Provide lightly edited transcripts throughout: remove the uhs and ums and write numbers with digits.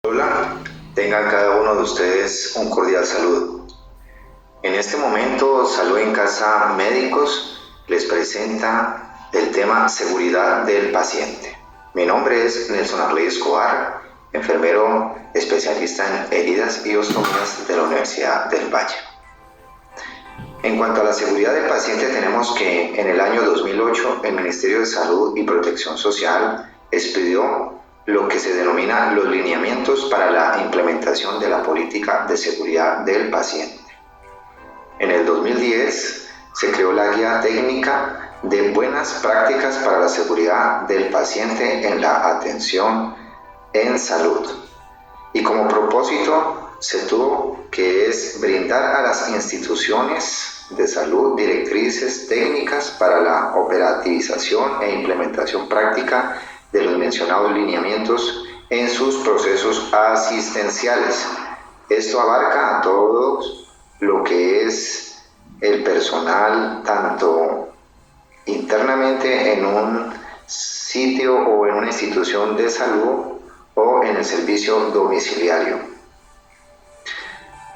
Hola, tengan cada uno de ustedes un cordial saludo. En este momento, Salud en Casa Médicos les presenta el tema seguridad del paciente. Mi nombre es Nelson Arley Escobar, enfermero especialista en heridas y ostomías de la Universidad del Valle. En cuanto a la seguridad del paciente, tenemos que en el año 2008 el Ministerio de Salud y Protección Social expidió lo que se denomina los lineamientos para la implementación de la política de seguridad del paciente. En el 2010 se creó la guía técnica de buenas prácticas para la seguridad del paciente en la atención en salud. Y como propósito se tuvo que es brindar a las instituciones de salud directrices técnicas para la operativización e implementación práctica de los mencionados lineamientos en sus procesos asistenciales. Esto abarca a todos lo que es el personal, tanto internamente en un sitio o en una institución de salud o en el servicio domiciliario.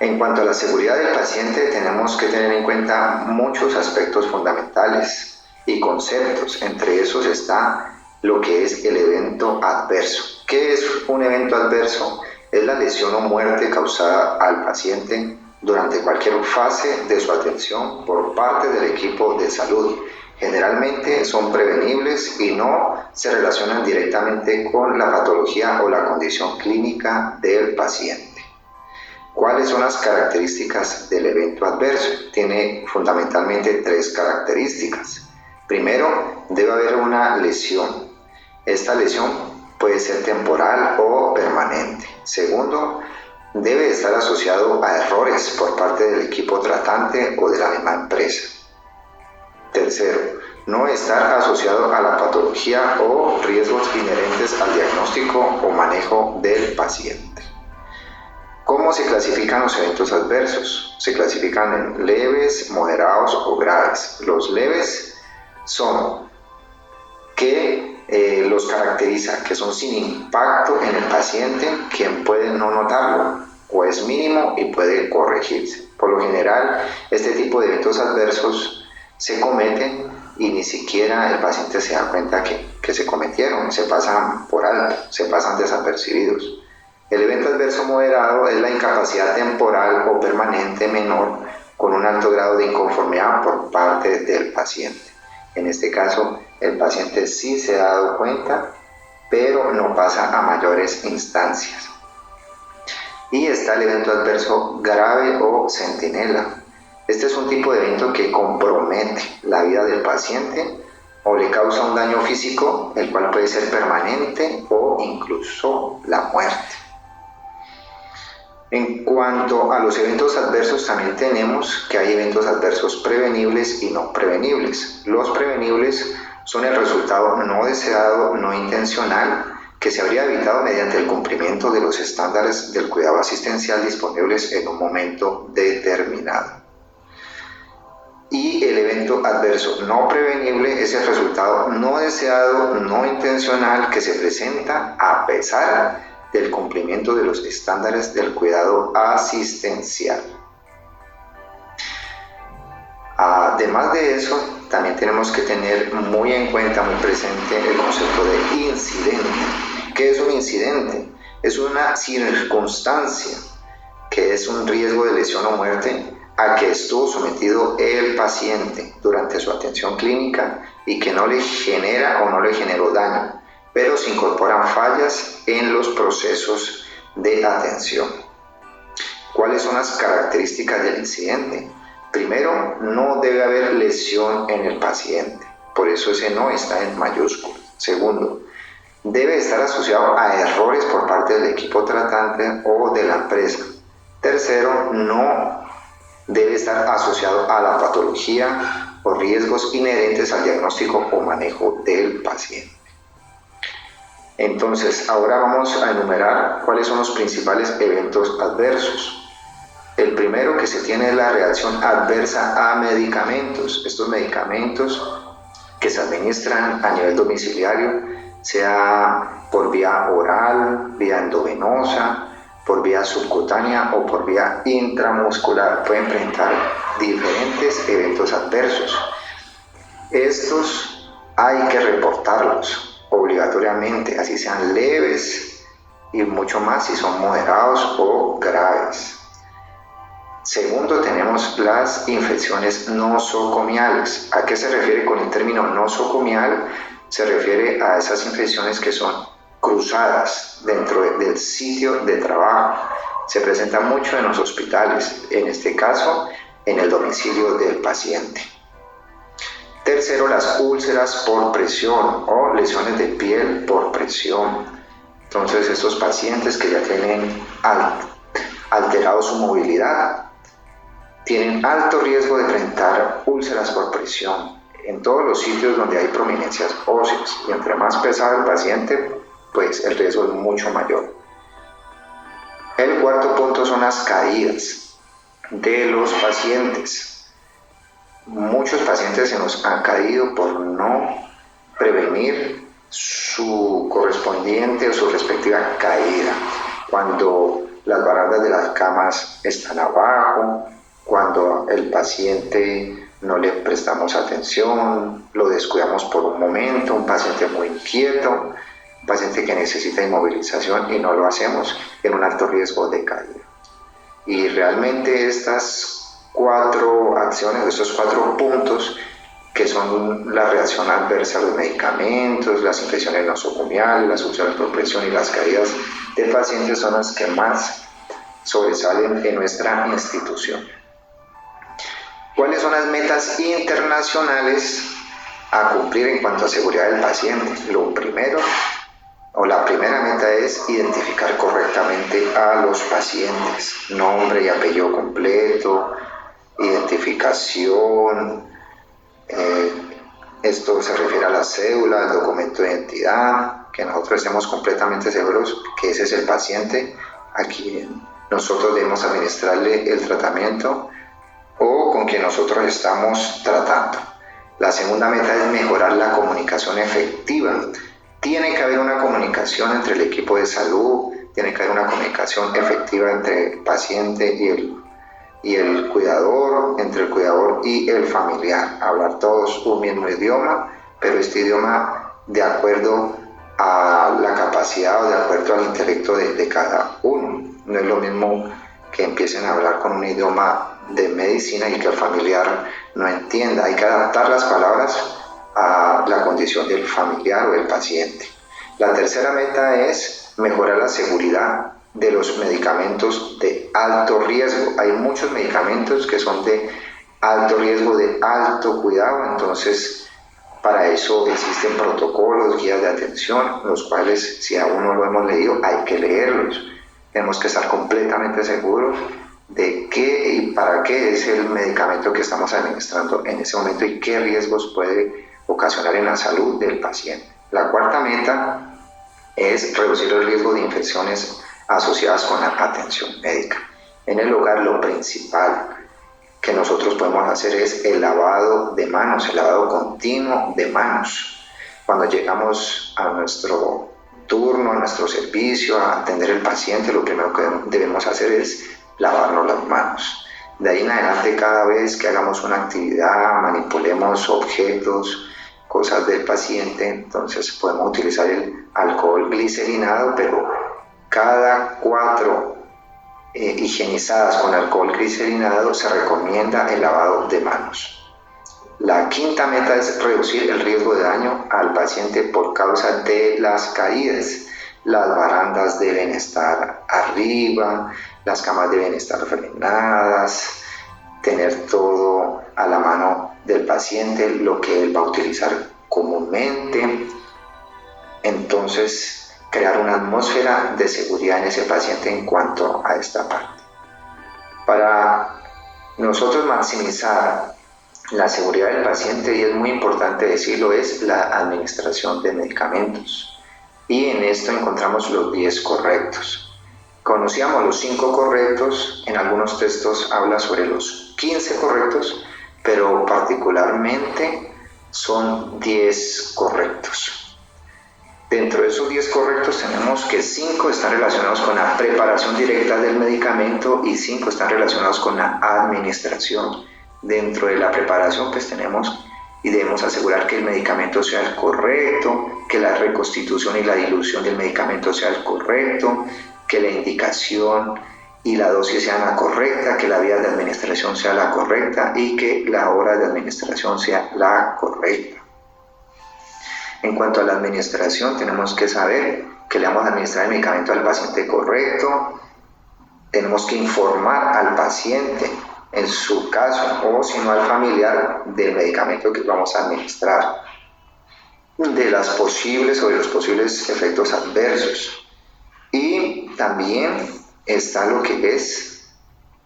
En cuanto a la seguridad del paciente, tenemos que tener en cuenta muchos aspectos fundamentales y conceptos. Entre esos está lo que es el evento adverso. ¿Qué es un evento adverso? Es la lesión o muerte causada al paciente durante cualquier fase de su atención por parte del equipo de salud. Generalmente son prevenibles y no se relacionan directamente con la patología o la condición clínica del paciente. ¿Cuáles son las características del evento adverso? Tiene fundamentalmente tres características. Primero, debe haber una lesión. Esta lesión puede ser temporal o permanente. Segundo, debe estar asociado a errores por parte del equipo tratante o de la misma empresa. Tercero, no estar asociado a la patología o riesgos inherentes al diagnóstico o manejo del paciente. ¿Cómo se clasifican los eventos adversos? Se clasifican en leves, moderados o graves. Los leves son que los caracteriza, que son sin impacto en el paciente, quien puede no notarlo, o es mínimo y puede corregirse. Por lo general, este tipo de eventos adversos se cometen y ni siquiera el paciente se da cuenta que se cometieron, se pasan por alto, se pasan desapercibidos. El evento adverso moderado es la incapacidad temporal o permanente menor con un alto grado de inconformidad por parte del paciente. En este caso, el paciente sí se ha dado cuenta, pero no pasa a mayores instancias. Y está el evento adverso grave o centinela. Este es un tipo de evento que compromete la vida del paciente o le causa un daño físico, el cual puede ser permanente o incluso la muerte. En cuanto a los eventos adversos, también tenemos que hay eventos adversos prevenibles y no prevenibles. Los prevenibles son el resultado no deseado, no intencional, que se habría evitado mediante el cumplimiento de los estándares del cuidado asistencial disponibles en un momento determinado. Y el evento adverso no prevenible es el resultado no deseado, no intencional, que se presenta a pesar del cumplimiento de los estándares del cuidado asistencial. Además de eso, también tenemos que tener muy en cuenta, muy presente el concepto de incidente. ¿Qué es un incidente? Es una circunstancia que es un riesgo de lesión o muerte a que estuvo sometido el paciente durante su atención clínica y que no le genera o no le generó daño, pero se incorporan fallas en los procesos de atención. ¿Cuáles son las características del incidente? Primero, no debe haber lesión en el paciente, por eso ese no está en mayúscula. Segundo, debe estar asociado a errores por parte del equipo tratante o de la empresa. Tercero, no debe estar asociado a la patología o riesgos inherentes al diagnóstico o manejo del paciente. Entonces, ahora vamos a enumerar cuáles son los principales eventos adversos. El primero que se tiene es la reacción adversa a medicamentos. Estos medicamentos que se administran a nivel domiciliario sea por vía oral, vía endovenosa, por vía subcutánea o por vía intramuscular. Pueden presentar diferentes eventos adversos. Estos hay que reportarlos obligatoriamente, así sean leves y mucho más si son moderados o graves. Segundo, tenemos las infecciones nosocomiales. ¿A qué se refiere con el término nosocomial? Se refiere a esas infecciones que son cruzadas dentro del sitio de trabajo. Se presenta mucho en los hospitales, en este caso en el domicilio del paciente. Tercero, las úlceras por presión o lesiones de piel por presión. Entonces, estos pacientes que ya tienen alterado su movilidad tienen alto riesgo de presentar úlceras por presión en todos los sitios donde hay prominencias óseas, y entre más pesado el paciente, pues el riesgo es mucho mayor. El cuarto punto son las caídas de los pacientes. Muchos pacientes se nos han caído por no prevenir su correspondiente o su respectiva caída, cuando las barandas de las camas están abajo, cuando el paciente no le prestamos atención, lo descuidamos por un momento, un paciente muy inquieto, un paciente que necesita inmovilización y no lo hacemos, en un alto riesgo de caída. Y realmente estas 4 acciones, estos 4 puntos, que son la reacción adversa a los medicamentos, las infecciones nosocomiales, las úlceras por presión y las caídas de pacientes, son las que más sobresalen en nuestra institución. ¿Cuáles son las metas internacionales a cumplir en cuanto a seguridad del paciente? Lo primero, o la primera meta, es identificar correctamente a los pacientes, nombre y apellido completo, identificación, esto se refiere a la cédula, al documento de identidad, que nosotros estemos completamente seguros que ese es el paciente a quien nosotros debemos administrarle el tratamiento o con quien nosotros estamos tratando. La segunda meta es mejorar la comunicación efectiva. Tiene que haber una comunicación entre el equipo de salud, tiene que haber una comunicación efectiva entre el paciente y el cuidador, entre el cuidador y el familiar. Hablar todos un mismo idioma, pero este idioma de acuerdo a la capacidad o de acuerdo al intelecto de cada uno. No es lo mismo que empiecen a hablar con un idioma de medicina y que el familiar no entienda. Hay que adaptar las palabras a la condición del familiar o del paciente. La tercera meta es mejorar la seguridad de los medicamentos de alto riesgo. Hay muchos medicamentos que son de alto riesgo, de alto cuidado, entonces para eso existen protocolos, guías de atención, los cuales, si aún no lo hemos leído, hay que leerlos. Tenemos que estar completamente seguros de qué y para qué es el medicamento que estamos administrando en ese momento y qué riesgos puede ocasionar en la salud del paciente. La cuarta meta es reducir el riesgo de infecciones asociadas con la atención médica. En el hogar, lo principal que nosotros podemos hacer es el lavado de manos, el lavado continuo de manos. Cuando llegamos a nuestro turno, a nuestro servicio, a atender al paciente, lo primero que debemos hacer es lavarnos las manos. De ahí en adelante, cada vez que hagamos una actividad, manipulemos objetos, cosas del paciente, entonces podemos utilizar el alcohol glicerinado, pero cada 4 higienizadas con alcohol glicerinado se recomienda el lavado de manos. La quinta meta es reducir el riesgo de daño al paciente por causa de las caídas. Las barandas deben estar arriba, las camas deben estar frenadas, tener todo a la mano del paciente, lo que él va a utilizar comúnmente. Entonces, crear una atmósfera de seguridad en ese paciente en cuanto a esta parte. Para nosotros maximizar la seguridad del paciente, y es muy importante decirlo, es la administración de medicamentos. Y en esto encontramos los 10 correctos. Conocíamos los 5 correctos, en algunos textos habla sobre los 15 correctos, pero particularmente son 10 correctos. Dentro de esos 10 correctos tenemos que 5 están relacionados con la preparación directa del medicamento y 5 están relacionados con la administración. Dentro de la preparación pues tenemos y debemos asegurar que el medicamento sea el correcto, que la reconstitución y la dilución del medicamento sea el correcto, que la indicación y la dosis sean la correcta, que la vía de administración sea la correcta y que la hora de administración sea la correcta. En cuanto a la administración, tenemos que saber que le vamos a administrar el medicamento al paciente correcto, tenemos que informar al paciente, en su caso, o si no al familiar, del medicamento que vamos a administrar, de los posibles efectos adversos. Y también está lo que es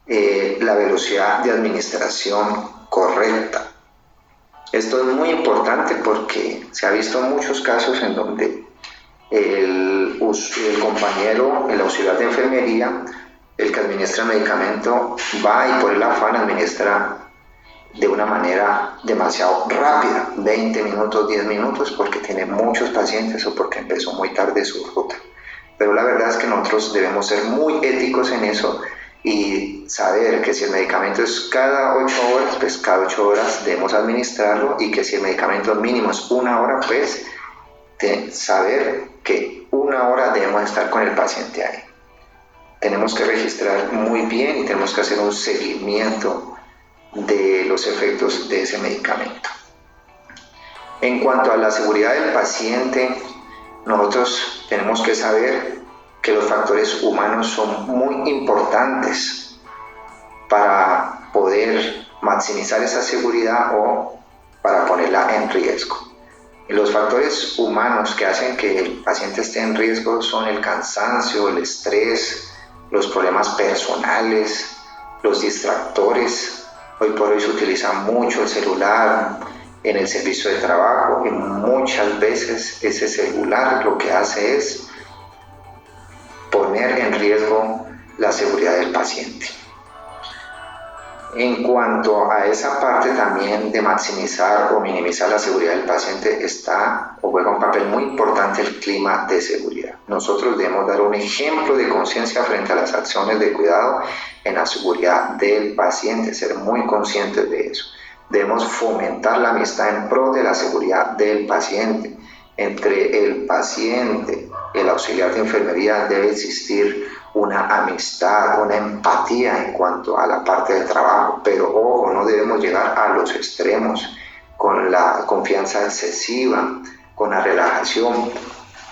la velocidad de administración correcta. Esto es muy importante porque se ha visto muchos casos en donde el compañero, el auxiliar de enfermería, el que administra el medicamento, va y por el afán administra de una manera demasiado rápida, 20 minutos, 10 minutos, porque tiene muchos pacientes o porque empezó muy tarde su ruta. Pero la verdad es que nosotros debemos ser muy éticos en eso y saber que si el medicamento es cada 8 horas, pues cada 8 horas debemos administrarlo, y que si el medicamento mínimo es 1 hora, pues saber que 1 hora debemos estar con el paciente ahí. Tenemos que registrar muy bien y tenemos que hacer un seguimiento de los efectos de ese medicamento. En cuanto a la seguridad del paciente, nosotros tenemos que saber que los factores humanos son muy importantes para poder maximizar esa seguridad o para ponerla en riesgo. Y los factores humanos que hacen que el paciente esté en riesgo son el cansancio, el estrés, los problemas personales, los distractores. Hoy por hoy se utiliza mucho el celular en el servicio de trabajo y muchas veces ese celular lo que hace es poner en riesgo la seguridad del paciente. En cuanto a esa parte también de maximizar o minimizar la seguridad del paciente, está o juega un papel muy importante el clima de seguridad. Nosotros debemos dar un ejemplo de conciencia frente a las acciones de cuidado en la seguridad del paciente, ser muy conscientes de eso. Debemos fomentar la amistad en pro de la seguridad del paciente. Entre el paciente y el auxiliar de enfermería debe existir una amistad, una empatía en cuanto a la parte del trabajo, pero ojo, no debemos llegar a los extremos con la confianza excesiva, con la relajación,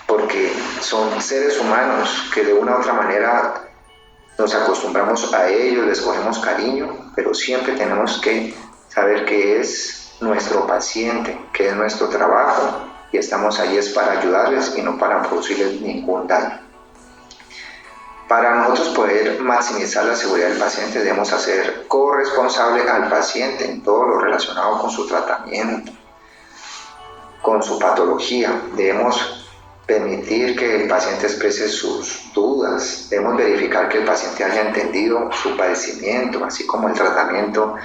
porque son seres humanos que de una u otra manera nos acostumbramos a ellos, les cogemos cariño, pero siempre tenemos que saber que es nuestro paciente, que es nuestro trabajo, y estamos allí es para ayudarles y no para producirles ningún daño. Para nosotros poder maximizar la seguridad del paciente, debemos hacer corresponsable al paciente en todo lo relacionado con su tratamiento, con su patología. Debemos permitir que el paciente exprese sus dudas, debemos verificar que el paciente haya entendido su padecimiento, así como el tratamiento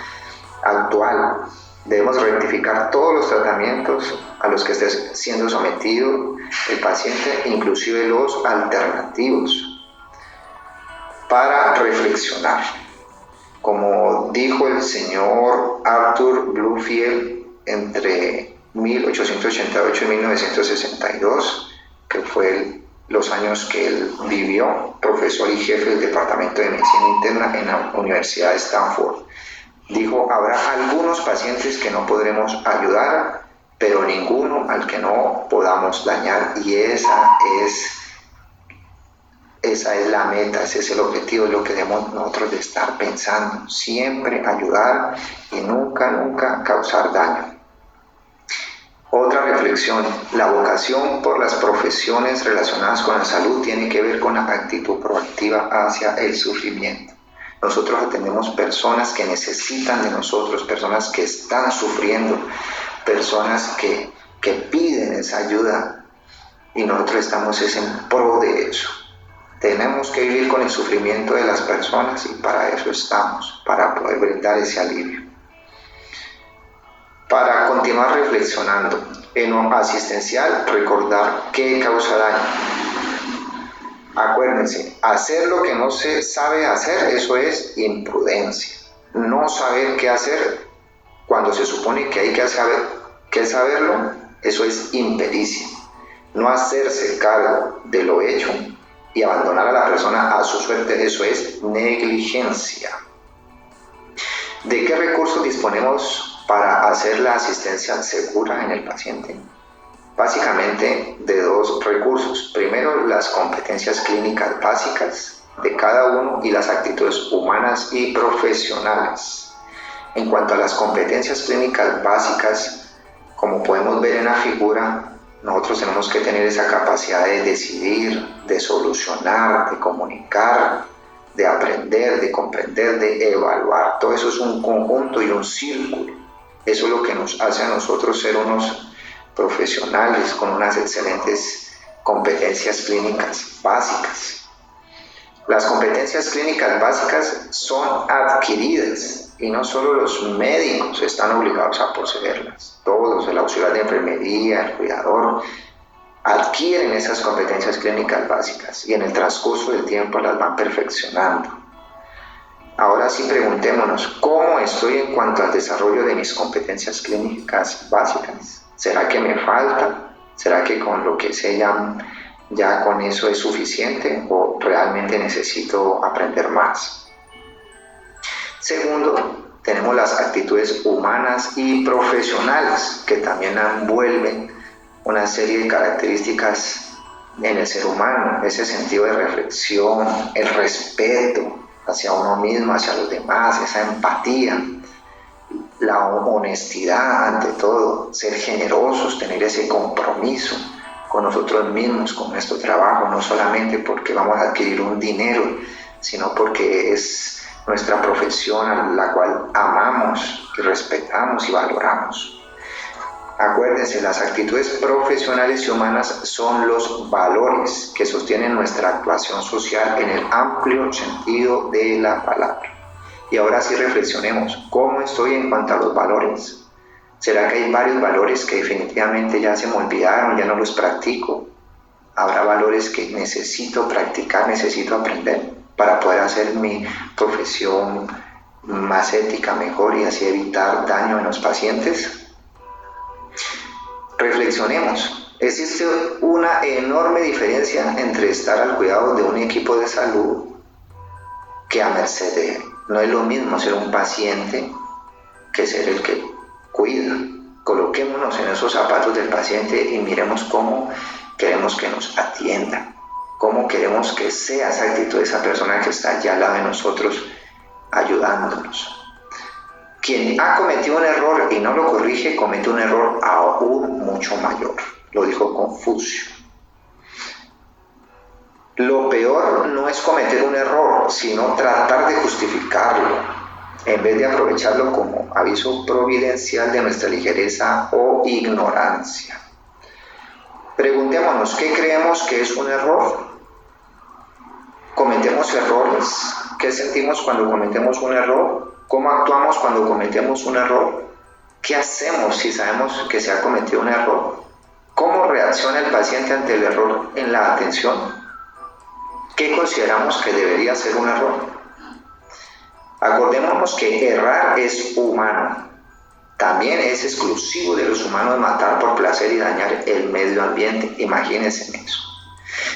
actual. Debemos rectificar todos los tratamientos a los que esté siendo sometido el paciente, inclusive los alternativos, para reflexionar. Como dijo el señor Arthur Bluefield entre 1888 y 1962, que fue los años que él vivió, profesor y jefe del Departamento de Medicina Interna en la Universidad de Stanford, dijo: habrá algunos pacientes que no podremos ayudar, pero ninguno al que no podamos dañar. Y esa es la meta, ese es el objetivo, es lo que debemos nosotros de estar pensando, siempre ayudar y nunca causar daño. Otra reflexión: la vocación por las profesiones relacionadas con la salud tiene que ver con la actitud proactiva hacia el sufrimiento. Nosotros atendemos personas que necesitan de nosotros, personas que están sufriendo, personas que piden esa ayuda, y nosotros estamos en pro de eso. Tenemos que vivir con el sufrimiento de las personas y para eso estamos, para poder brindar ese alivio. Para continuar reflexionando, en lo asistencial, recordar qué causa daño. Acuérdense, hacer lo que no se sabe hacer, eso es imprudencia. No saber qué hacer cuando se supone que hay que saberlo, eso es impericia. No hacerse cargo de lo hecho y abandonar a la persona a su suerte, eso es negligencia. ¿De qué recursos disponemos para hacer la asistencia segura en el paciente? Básicamente de dos recursos. Primero, las competencias clínicas básicas de cada uno y las actitudes humanas y profesionales. En cuanto a las competencias clínicas básicas, como podemos ver en la figura, nosotros tenemos que tener esa capacidad de decidir, de solucionar, de comunicar, de aprender, de comprender, de evaluar. Todo eso es un conjunto y un círculo. Eso es lo que nos hace a nosotros ser unos profesionales con unas excelentes competencias clínicas básicas. Las competencias clínicas básicas son adquiridas y no solo los médicos están obligados a poseerlas. Todos, el auxiliar de enfermería, el cuidador, adquieren esas competencias clínicas básicas y en el transcurso del tiempo las van perfeccionando. Ahora sí preguntémonos, ¿cómo estoy en cuanto al desarrollo de mis competencias clínicas básicas? ¿Será que me falta? ¿Será que con lo que sé ya con eso es suficiente o realmente necesito aprender más? Segundo, tenemos las actitudes humanas y profesionales que también envuelven una serie de características en el ser humano, ese sentido de reflexión, el respeto hacia uno mismo, hacia los demás, esa empatía, la honestidad ante todo, ser generosos, tener ese compromiso con nosotros mismos, con nuestro trabajo, no solamente porque vamos a adquirir un dinero, sino porque es nuestra profesión a la cual amamos y respetamos y valoramos. Acuérdense, las actitudes profesionales y humanas son los valores que sostienen nuestra actuación social en el amplio sentido de la palabra. Y ahora sí reflexionemos, ¿cómo estoy en cuanto a los valores? ¿Será que hay varios valores que definitivamente ya se me olvidaron, ya no los practico? ¿Habrá valores que necesito practicar, necesito aprender para poder hacer mi profesión más ética, mejor y así evitar daño en los pacientes? Reflexionemos. Existe una enorme diferencia entre estar al cuidado de un equipo de salud que a merced de él. No es lo mismo ser un paciente que ser el que cuida. Coloquémonos en esos zapatos del paciente y miremos cómo queremos que nos atienda, cómo queremos que sea esa actitud de esa persona que está allá al lado de nosotros ayudándonos. Quien ha cometido un error y no lo corrige, comete un error aún mucho mayor. Lo dijo Confucio. Lo peor no es cometer un error, sino tratar de justificarlo, en vez de aprovecharlo como aviso providencial de nuestra ligereza o ignorancia. Preguntémonos, ¿qué creemos que es un error? ¿Cometemos errores? ¿Qué sentimos cuando cometemos un error? ¿Cómo actuamos cuando cometemos un error? ¿Qué hacemos si sabemos que se ha cometido un error? ¿Cómo reacciona el paciente ante el error en la atención? ¿Qué consideramos que debería ser un error? Acordémonos que errar es humano. También es exclusivo de los humanos matar por placer y dañar el medio ambiente. Imagínense en eso.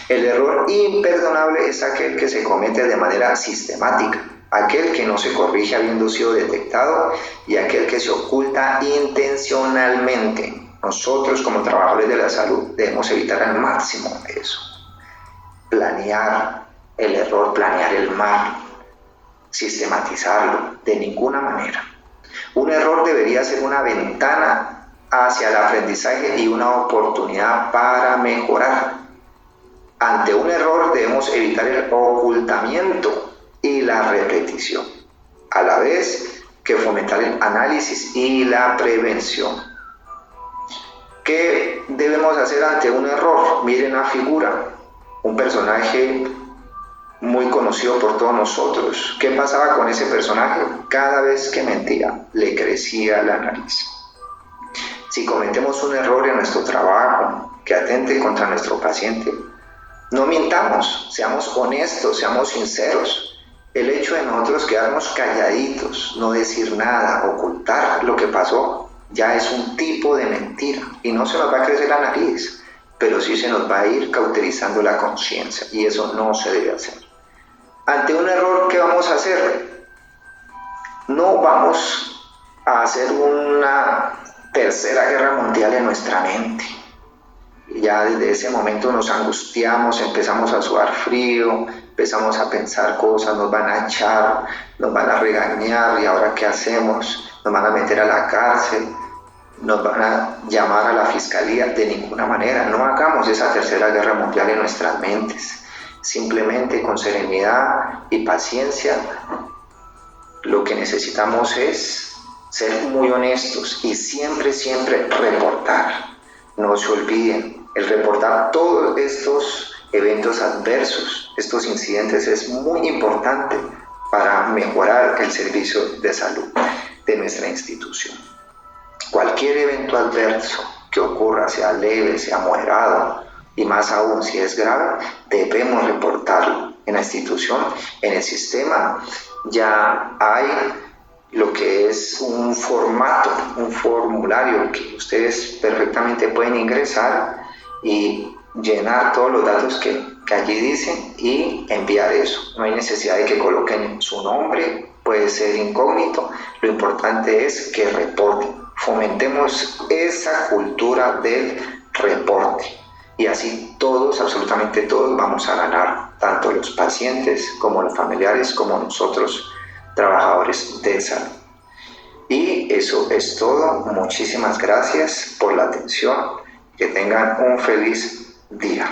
El error imperdonable es aquel que se comete de manera sistemática, aquel que no se corrige habiendo sido detectado y aquel que se oculta intencionalmente. Nosotros como trabajadores de la salud debemos evitar al máximo eso. Planear el error, planear el mal, sistematizarlo, de ninguna manera. Un error debería ser una ventana hacia el aprendizaje y una oportunidad para mejorar. Ante un error debemos evitar el ocultamiento y la repetición, a la vez que fomentar el análisis y la prevención. ¿Qué debemos hacer ante un error? Miren la figura, un personaje muy conocido por todos nosotros. ¿Qué pasaba con ese personaje? Cada vez que mentía, le crecía la nariz. Si cometemos un error en nuestro trabajo que atente contra nuestro paciente, no mintamos, seamos honestos, seamos sinceros. El hecho de nosotros quedarnos calladitos, no decir nada, ocultar lo que pasó, ya es un tipo de mentira y no se nos va a crecer la nariz, pero sí se nos va a ir cauterizando la conciencia y eso no se debe hacer. Ante un error, ¿qué vamos a hacer? No vamos a hacer una tercera guerra mundial en nuestra mente. Ya desde ese momento nos angustiamos, empezamos a sudar frío, empezamos a pensar cosas, nos van a echar, nos van a regañar y ahora ¿qué hacemos? Nos van a meter a la cárcel, nos van a llamar a la fiscalía. De ninguna manera, no hagamos esa tercera guerra mundial en nuestras mentes. Simplemente con serenidad y paciencia, lo que necesitamos es ser muy honestos y siempre reportar. No se olviden, el reportar todos estos eventos adversos, estos incidentes es muy importante para mejorar el servicio de salud de nuestra institución. Cualquier evento adverso que ocurra, sea leve, sea moderado, y más aún si es grave, debemos reportarlo en la institución, en el sistema. Ya hay lo que es un formato, un formulario que ustedes perfectamente pueden ingresar y llenar todos los datos que allí dicen y enviar eso. No hay necesidad de que coloquen su nombre, puede ser incógnito, lo importante es que reporten. Fomentemos esa cultura del reporte y así todos, absolutamente todos, vamos a ganar, tanto los pacientes como los familiares, como nosotros, trabajadores de salud. Y eso es todo. Muchísimas gracias por la atención. Que tengan un feliz día.